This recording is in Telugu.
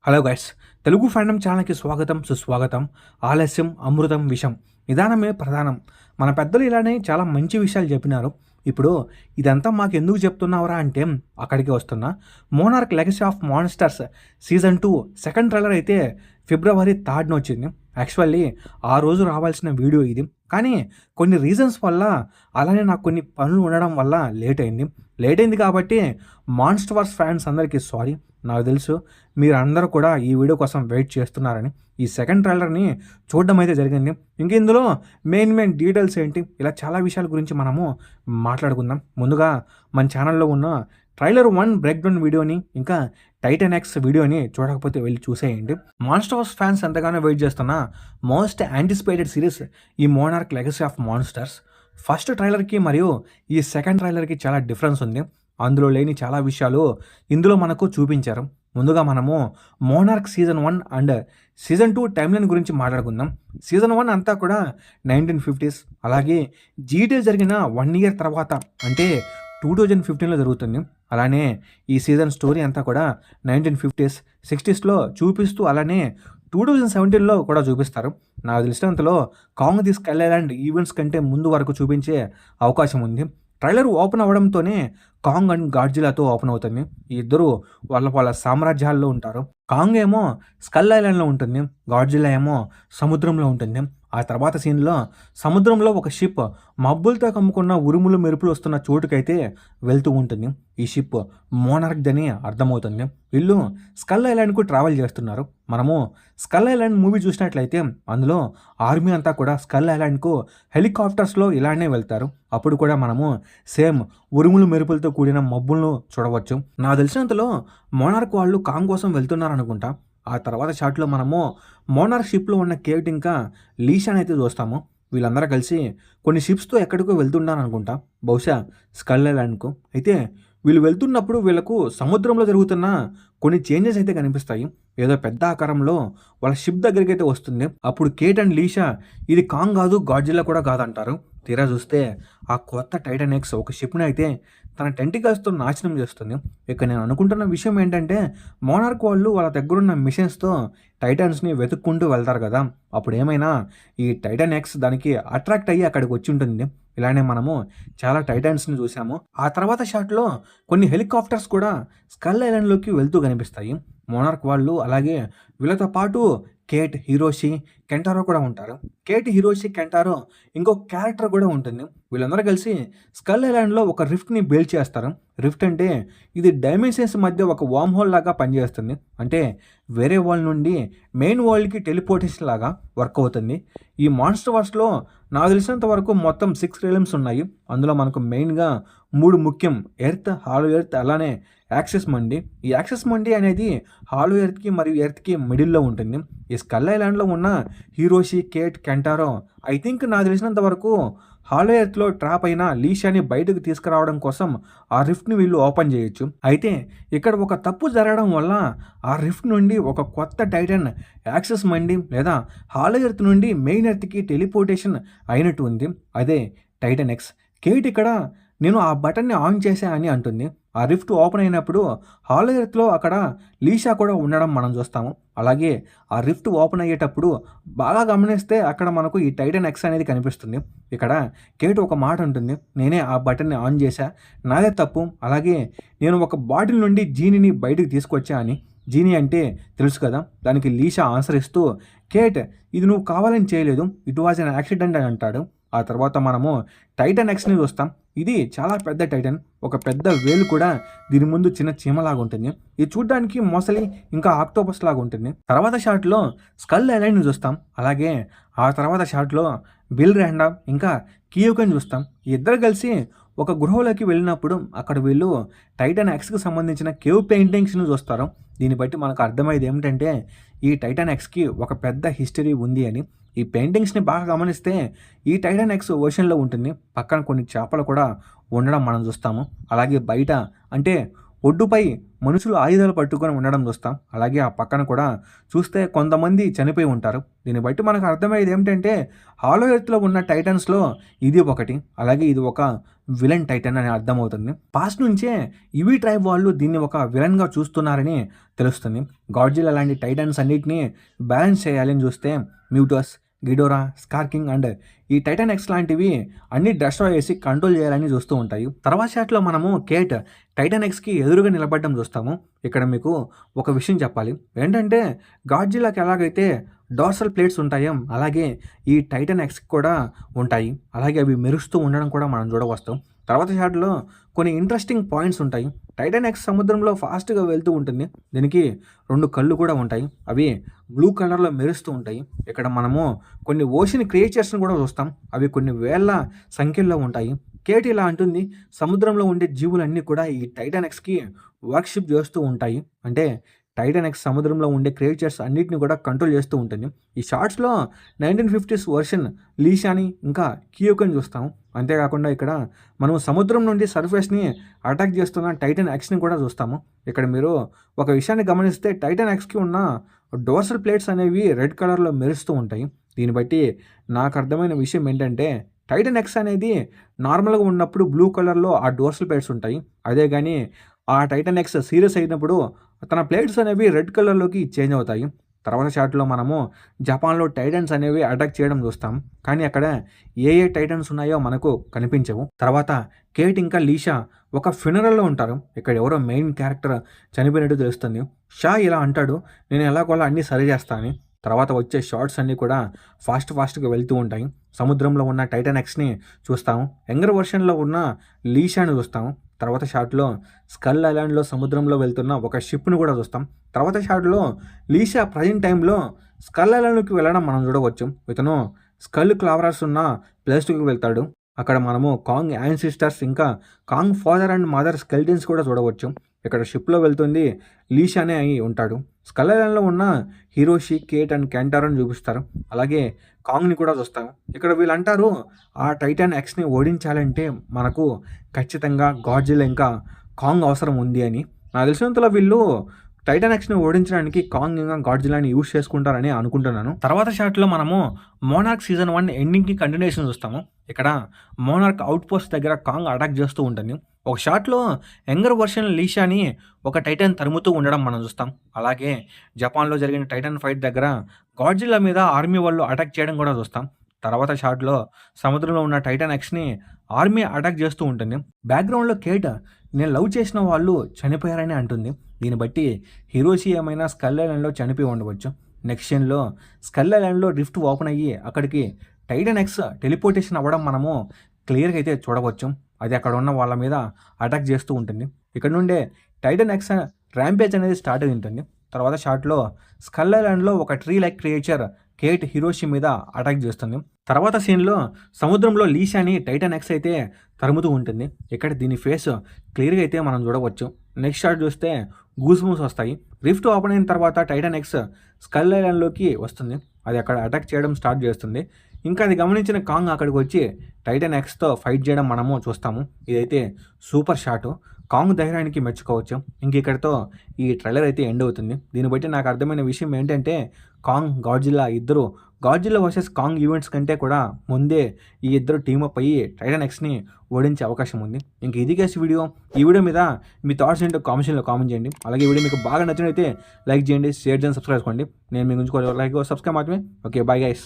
హలో గైస్, తెలుగు ఫాండమ్ ఛానల్కి స్వాగతం సుస్వాగతం. ఆలస్యం అమృతం విషం, నిదానమే ప్రధానం. మన పెద్దలు ఇలానే చాలా మంచి విషయాలు చెప్పినారు. ఇప్పుడు ఇదంతా మాకు ఎందుకు చెప్తున్నావురా అంటే అక్కడికి వస్తున్నా. Monarch legacy of monsters season 2 second trailer అయితే ఫిబ్రవరి 3 వచ్చింది. యాక్చువల్లీ ఆ రోజు రావాల్సిన వీడియో ఇది, కానీ కొన్ని రీజన్స్ వల్ల అలానే నాకు కొన్ని పనులు ఉండడం వల్ల లేట్ అయింది కాబట్టి మాన్స్టర్స్ ఫ్యాన్స్ అందరికీ సారీ. నాకు తెలుసు మీరందరూ కూడా ఈ వీడియో కోసం వెయిట్ చేస్తున్నారని. ఈ సెకండ్ ట్రైలర్ని చూడడం అయితే జరిగింది. ఇంక ఇందులో మెయిన్ డీటెయిల్స్ ఏంటి, ఇలా చాలా విషయాల గురించి మనము మాట్లాడుకుందాం. ముందుగా మన ఛానల్లో ఉన్న ట్రైలర్ 1 బ్రేక్ డౌన్ వీడియోని, ఇంకా టైటన్ ఎక్స్ వీడియోని చూడకపోతే వెళ్ళి చూసేయండి. మాన్స్టర్స్ ఫ్యాన్స్ ఎంతగానో వెయిట్ చేస్తున్న మోస్ట్ యాంటిసిపేటెడ్ సిరీస్ ఈ Monarch legacy of monsters. First ట్రైలర్కి మరియు ఈ సెకండ్ ట్రైలర్కి చాలా డిఫరెన్స్ ఉంది. అందులో లేని చాలా విషయాలు ఇందులో మనకు చూపించారు. ముందుగా మనము monarch season 1 and season 2 timeline గురించి మాట్లాడుకుందాం. సీజన్ 1 అంతా కూడా 1950s, అలాగే జీటీ జరిగిన 1 ఇయర్ తర్వాత అంటే 2015లో జరుగుతుంది. అలానే ఈ సీజన్ స్టోరీ అంతా కూడా 1950s 60స్లో చూపిస్తూ అలానే 2017లో కూడా చూపిస్తారు. నాకు తెలిసినంతలో Kong the sky island events కంటే ముందు వరకు చూపించే అవకాశం ఉంది. ట్రైలర్ ఓపెన్ అవ్వడంతోనే కాంగ్ అండ్ గాడ్జిలాతో ఓపెన్ అవుతుంది. ఈ ఇద్దరు వాళ్ళ సామ్రాజ్యాల్లో ఉంటారు. కాంగ్ ఏమో స్కల్ ఐలాండ్లో ఉంటుంది, గాడ్జిలా ఏమో సముద్రంలో ఉంటుంది. ఆ తర్వాత సీన్లో సముద్రంలో ఒక షిప్ మబ్బులతో కమ్ముకున్న ఉరుములు మెరుపులు వస్తున్న చోటుకైతే వెళ్తూ ఉంటుంది. ఈ షిప్ మోనార్క్దని అర్థమవుతుంది. వీళ్ళు స్కల్ ఐలాండ్కు ట్రావెల్ చేస్తున్నారు. మనము స్కల్ ఐలాండ్ మూవీ చూసినట్లయితే అందులో ఆర్మీ అంతా కూడా స్కల్ ఐలాండ్కు హెలికాప్టర్స్లో ఇలానే వెళ్తారు. అప్పుడు కూడా మనము సేమ్ ఉరుములు మెరుపులతో కూడిన మబ్బులను చూడవచ్చు. నాకు తెలిసినంతలో మోనార్క్ వాళ్ళు కాంగ్ కోసం వెళ్తున్నారు అనుకుంటా. ఆ తర్వాత షాట్లో మనము మోనార్క్ షిప్లో ఉన్న కేట్ ఇంకా లీషాని అయితే చూస్తాము. వీళ్ళందరూ కలిసి కొన్ని షిప్స్తో ఎక్కడికో వెళ్తున్నారు అనుకుంటా, బహుశా స్కల్ ఐలాండ్కు. అయితే వీళ్ళు వెళ్తున్నప్పుడు వీళ్ళకు సముద్రంలో జరుగుతున్న కొన్ని చేంజెస్ అయితే కనిపిస్తాయి. ఏదో పెద్ద ఆకారంలో వాళ్ళ షిప్ దగ్గరికి అయితే వస్తుంది. అప్పుడు కేట్ అండ్ లీషా ఇది కాంగ్ కాదు, గాడ్జిల్లా కూడా కాదంటారు. తీరా చూస్తే ఆ కొత్త టైటన్ ఎక్స్ ఒక షిప్ని అయితే తన టెంటికల్స్తో నాశనం చేస్తుంది. ఇక నేను అనుకుంటున్న విషయం ఏంటంటే మోనార్క్ వాళ్ళు వాళ్ళ దగ్గరున్న మిషన్స్తో టైటన్స్ని వెతుక్కుంటూ వెళ్తారు కదా, అప్పుడు ఏమైనా ఈ టైటన్ ఎక్స్ దానికి అట్రాక్ట్ అయ్యి అక్కడికి వచ్చి ఉంటుంది. ఇలానే మనము చాలా టైటన్స్ని చూసాము. ఆ తర్వాత షాట్లో కొన్ని హెలికాప్టర్స్ కూడా స్కల్ ఐలాండ్లోకి వెళ్తూ కనిపిస్తాయి. మోనార్క్ వాళ్ళు అలాగే వీళ్ళతో పాటు కేట్, హిరోషి, కెంటారో కూడా ఉంటారు. కేట్, హిరోషి, కెంటారో ఇంకో క్యారెక్టర్ కూడా ఉంటుంది. వీళ్ళందరూ కలిసి స్కల్ ఐలాండ్లో ఒక రిఫ్ట్ని బిల్డ్ చేస్తారు. రిఫ్ట్ అంటే ఇది డైమెన్షన్స్ మధ్య ఒక వామ్ హోల్ లాగా పనిచేస్తుంది. అంటే వేరే వరల్డ్ నుండి మెయిన్ వరల్డ్కి టెలిపోర్టేషన్ లాగా వర్క్ అవుతుంది. ఈ మాన్స్టర్ వర్స్లో నాకు తెలిసినంత వరకు మొత్తం 6 రియల్మ్స్ ఉన్నాయి. అందులో మనకు మెయిన్గా 3 ముఖ్యం: ఎర్త్, హాలో ఎర్త్, అలానే యాక్సెస్ మండి. ఈ యాక్సెస్ మండి అనేది హాలో ఎర్త్కి మరియు ఎర్త్కి మిడిల్లో ఉంటుంది. ఈ స్కల్ ఐలాండ్లో ఉన్న హిరోషి, కేట్, కెంటారో ఐ థింక్ నాకు తెలిసినంత వరకు హాలో ఎర్త్లో ట్రాప్ అయిన లీషాని బయటకు తీసుకురావడం కోసం ఆ రిఫ్ట్ని వీళ్ళు ఓపెన్ చేయొచ్చు. అయితే ఇక్కడ ఒక తప్పు జరగడం వల్ల ఆ రిఫ్ట్ నుండి ఒక కొత్త టైటన్ యాక్సెస్ మండి లేదా హాలో ఎర్త్ నుండి మెయిన్ ఎర్త్కి టెలిపోర్టేషన్ అయినట్టు ఉంది. అదే టైటన్ ఎక్స్. కేట్ ఇక్కడ నేను ఆ బటన్ని ఆన్ చేశా అని అంటుంది. ఆ రిఫ్ట్ ఓపెన్ అయినప్పుడు హాలో ఎర్త్లో అక్కడ లీషా కూడా ఉండడం మనం చూస్తాము. అలాగే ఆ రిఫ్ట్ ఓపెన్ అయ్యేటప్పుడు బాగా గమనిస్తే అక్కడ మనకు ఈ టైటన్ ఎక్స్ అనేది కనిపిస్తుంది. ఇక్కడ కేట్ ఒక మాట ఉంటుంది, నేనే ఆ బటన్ని ఆన్ చేశా, నాదే తప్పు, అలాగే నేను ఒక బాటిల్ నుండి జీనీని బయటకు తీసుకొచ్చా అని. జీనీ అంటే తెలుసు కదా, దానికి లీషా ఆన్సర్ ఇస్తూ కేట్ ఇది నువ్వు కావాలని చేయలేదు, ఇట్ వాజ్ అన్ యాక్సిడెంట్ అని అంటాడు. ఆ తర్వాత మనము టైటన్ ఎక్స్ని చూస్తాం. ఇది చాలా పెద్ద టైటన్, ఒక పెద్ద వేలు కూడా దీని ముందు చిన్న చీమలాగా ఉంటుంది. ఇది చూడడానికి మొసలి ఇంకా ఆక్టోపస్ లాగా ఉంటుంది. తర్వాత షాట్లో స్కల్ ఐలాండ్ని చూస్తాం. అలాగే ఆ తర్వాత షాట్లో బిల్ ర్యాండా ఇంకా కియోకని చూస్తాం. ఈ ఇద్దరు కలిసి ఒక గృహలోకి వెళ్ళినప్పుడు అక్కడ వీళ్ళు టైటన్ ఎక్స్కి సంబంధించిన కేవ్ పెయింటింగ్స్ని చూస్తారు. దీన్ని బట్టి మనకు అర్థమయ్యేది ఏమిటంటే ఈ టైటన్ ఎక్స్కి ఒక పెద్ద హిస్టరీ ఉంది అని. ఈ పెయింటింగ్స్ని బాగా గమనిస్తే ఈ టైటన్ ఎక్స్ ఓషన్లో ఉంటుంది, పక్కన కొన్ని చేపలు కూడా ఉండడం మనం చూస్తాము. అలాగే బయట అంటే ఒడ్డుపై మనుషులు ఆయుధాలు పట్టుకొని ఉండడం చూస్తాం. అలాగే ఆ పక్కన కూడా చూస్తే కొంతమంది చనిపోయి ఉంటారు. దీన్ని బట్టి మనకు అర్థమయ్యేది ఏమిటంటే హాలో ఎర్త్‌లో ఉన్న టైటన్స్‌లో ఇది ఒకటి. అలాగే ఇది ఒక విలన్ టైటన్ అని అర్థమవుతుంది. పాస్ట్ నుంచే ఇవి ట్రైబ్ వాళ్ళు దీన్ని ఒక విలన్‌గా చూస్తున్నారని తెలుస్తుంది. గాడ్జిల్లా లాంటి టైటన్స్ అన్నిటిని బ్యాలెన్స్ చేయాలని చూస్తే మ్యూటస్, గిడోరా, స్కార్కింగ్ అండ్ ఈ టైటన్ ఎక్స్ లాంటివి అన్ని డస్ట్రాయ్ చేసి కంట్రోల్ చేయాలని చూస్తూ ఉంటాయి. తర్వాత షాట్లో మనము కేట్ టైటన్ ఎక్స్కి ఎదురుగా నిలబడడం చూస్తాము. ఇక్కడ మీకు ఒక విషయం చెప్పాలి ఏంటంటే గాడ్జిల్లాకి ఎలాగైతే డార్సల్ ప్లేట్స్ ఉంటాయో అలాగే ఈ టైటన్ ఎక్స్కి కూడా ఉంటాయి. అలాగే అవి మెరుస్తూ ఉండడం కూడా మనం చూడవస్తాం. తర్వాత షాట్లో కొన్ని ఇంట్రెస్టింగ్ పాయింట్స్ ఉంటాయి. టైటన్ ఎక్స్ సముద్రంలో ఫాస్ట్గా వెళ్తూ ఉంటుంది. దీనికి 2 కళ్ళు కూడా ఉంటాయి. అవి బ్లూ కలర్లో మెరుస్తూ ఉంటాయి. ఇక్కడ మనము కొన్ని ఓషన్ క్రియేచర్స్ని కూడా చూస్తాం. అవి కొన్ని వేల సంఖ్యల్లో ఉంటాయి. కేట్ ఇలా అంటుంది, సముద్రంలో ఉండే జీవులన్నీ కూడా ఈ టైటన్ ఎక్స్కి వర్క్షిప్ చేస్తూ ఉంటాయి. అంటే టైటన్ ఎక్స్ సముద్రంలో ఉండే క్రియేచర్స్ అన్నిటిని కూడా కంట్రోల్ చేస్తూ ఉంటుంది. ఈ షార్ట్స్లో 1950s వర్షన్ లీషాని ఇంకా కియోకని చూస్తాం. అంతేకాకుండా ఇక్కడ మనం సముద్రం నుండి సర్ఫేస్ని అటాక్ చేస్తున్న టైటన్ ఎక్స్ని కూడా చూస్తాము. ఇక్కడ మీరు ఒక విషయాన్ని గమనిస్తే టైటన్ ఎక్స్కి ఉన్న డోర్సల్ ప్లేట్స్ అనేవి రెడ్ కలర్లో మెరుస్తూ ఉంటాయి. దీన్ని బట్టి నాకు అర్థమైన విషయం ఏంటంటే టైటన్ ఎక్స్ అనేది నార్మల్గా ఉన్నప్పుడు బ్లూ కలర్లో ఆ డోర్సల్ ప్లేట్స్ ఉంటాయి. అదే కానీ ఆ టైటన్ ఎక్స్ సీరియస్ అయినప్పుడు తన ప్లేట్స్ అనేవి రెడ్ కలర్లోకి చేంజ్ అవుతాయి. తర్వాత షాట్లో మనము జపాన్లో టైటన్స్ అనేవి అటాక్ చేయడం చూస్తాం. కానీ అక్కడ ఏ టైటన్స్ ఉన్నాయో మనకు కనిపించవు. తర్వాత కేట్ ఇంకా లీషా ఒక ఫ్యూనరల్లో ఉంటారు. ఇక్కడ ఎవరో మెయిన్ క్యారెక్టర్ చనిపోయినట్టు తెలుస్తుంది. షా ఇలా అంటాడు, నేను ఎలాగోలా అన్నీ సరి చేస్తాను. తర్వాత వచ్చే షార్ట్స్ అన్నీ కూడా ఫాస్ట్గా వెళ్తూ ఉంటాయి. సముద్రంలో ఉన్న టైటన్ ఎక్స్ని చూస్తాము. యంగర్ వర్షన్లో ఉన్న లీషాని చూస్తాము. తర్వాత షాట్లో స్కల్ ఐలాండ్లో సముద్రంలో వెళ్తున్న ఒక షిప్ను కూడా చూస్తాం. తర్వాత షాట్లో లీషా ప్రజెంట్ టైంలో స్కల్ ఐలాండ్కి వెళ్ళడం మనం చూడవచ్చు. ఇతను స్కల్ క్లావరర్స్ ఉన్న ప్లేస్కి వెళ్తాడు. అక్కడ మనము కాంగ్ యాన్సిస్టర్స్ ఇంకా Kong father and mother skeletons కూడా చూడవచ్చు. ఇక్కడ షిప్లో వెళ్తుంది లీషానే అయి ఉంటాడు. స్కల్ ఐలాండ్లో ఉన్న హిరోషి, కేట్ అండ్ కెంటారోని చూపిస్తారు. అలాగే కాంగ్ని కూడా చూస్తాం. ఇక్కడ వీళ్ళు అంటారు ఆ టైటన్ ఎక్స్ని ఓడించాలంటే మనకు ఖచ్చితంగా గాడ్జిల్లా ఇంకా కాంగ్ అవసరం ఉంది అని. నాకు తెలిసినంతలో వీళ్ళు టైటన్ ఎక్స్ని ఓడించడానికి కాంగ్ ఇంకా గాడ్జిల్లాని యూజ్ చేసుకుంటారని అనుకుంటున్నాను. తర్వాత షాట్లో మనము మోనార్క్ సీజన్ 1 ఎండింగ్కి కంటిన్యూషన్ చూస్తాము. ఇక్కడ మోనార్క్ అవుట్ పోస్ట్ దగ్గర కాంగ్ అటాక్ చేస్తూ ఉంటుంది. ఒక షాట్లో యంగర్ వర్షన్ లీషాని ఒక టైటన్ తరుముతూ ఉండడం మనం చూస్తాం. అలాగే జపాన్లో జరిగిన టైటన్ ఫైట్ దగ్గర గాడ్జిల్లా మీద ఆర్మీ వాళ్ళు అటాక్ చేయడం కూడా చూస్తాం. తర్వాత షాట్లో సముద్రంలో ఉన్న టైటన్ ఎక్స్ని ఆర్మీ అటాక్ చేస్తూ ఉంటుంది. బ్యాక్గ్రౌండ్లో కేట్ నేను లవ్ చేసిన వాళ్ళు చనిపోయారని అంటుంది. దీన్ని బట్టి హిరోషి ఏమైనా స్కల్ ఐలాండ్లో చనిపోయి ఉండవచ్చు. నెక్స్ట్ సీన్లో స్కల్ ఐలాండ్లో రిఫ్ట్ ఓపెన్ అయ్యి అక్కడికి టైటన్ ఎక్స్ టెలిపోర్టేషన్ అవ్వడం మనము క్లియర్గా అయితే చూడవచ్చు. అది అక్కడ ఉన్న వాళ్ళ మీద అటాక్ చేస్తూ ఉంటుంది. ఇక్కడ నుండే టైటన్ ఎక్స్ ర్యాంపేజ్ అనేది స్టార్ట్ అయి ఉంటుంది. తర్వాత షాట్లో స్కల్ ఐలాండ్లో ఒక tree like creature Kate Hiroshi మీద అటాక్ చేస్తుంది. తర్వాత సీన్లో సముద్రంలో లీషాని టైటన్ ఎక్స్ అయితే తరుముతూ ఉంటుంది. ఇక్కడ దీని ఫేస్ క్లియర్గా అయితే మనం చూడవచ్చు. నెక్స్ట్ షాట్ చూస్తే గూస్ బంప్స్ వస్తాయి. రిఫ్ట్ ఓపెన్ అయిన తర్వాత టైటన్ ఎక్స్ స్కల్ ఐలాండ్లోకి వస్తుంది. అది అక్కడ అటాక్ చేయడం స్టార్ట్ చేస్తుంది. ఇంకా అది గమనించిన కాంగ్ అక్కడికి వచ్చి టైటన్ ఎక్స్తో ఫైట్ చేయడం మనము చూస్తాము. ఇదైతే సూపర్ షాటు. కాంగ్ ధైర్యానికి మెచ్చుకోవచ్చు. ఇంక ఇక్కడితో ఈ ట్రైలర్ అయితే ఎండ్ అవుతుంది. దీన్ని బట్టి నాకు అర్థమైన విషయం ఏంటంటే కాంగ్, గాడ్జిల్లా ఇద్దరు గాడ్జిల్లా వర్సెస్ కాంగ్ ఈవెంట్స్ కంటే కూడా ముందే ఈ ఇద్దరు టీమప్ అయ్యి టైటన్ ఎక్స్ని ఓడించే అవకాశం ఉంది. ఇంక ఇది కేసు వీడియో. ఈ వీడియో మీద మీ థాట్స్ ఏంటో కామెంట్స్లో కామెంట్ చేయండి. అలాగే ఈ వీడియో మీకు బాగా నచ్చినైతే లైక్ చేయండి, షేర్ చేయండి, సబ్స్క్రైబ్ చేసుకోండి. నేను మీ గురించి లైక్ సబ్స్క్రైబ్ మాత్రమే. Okay, bye guys.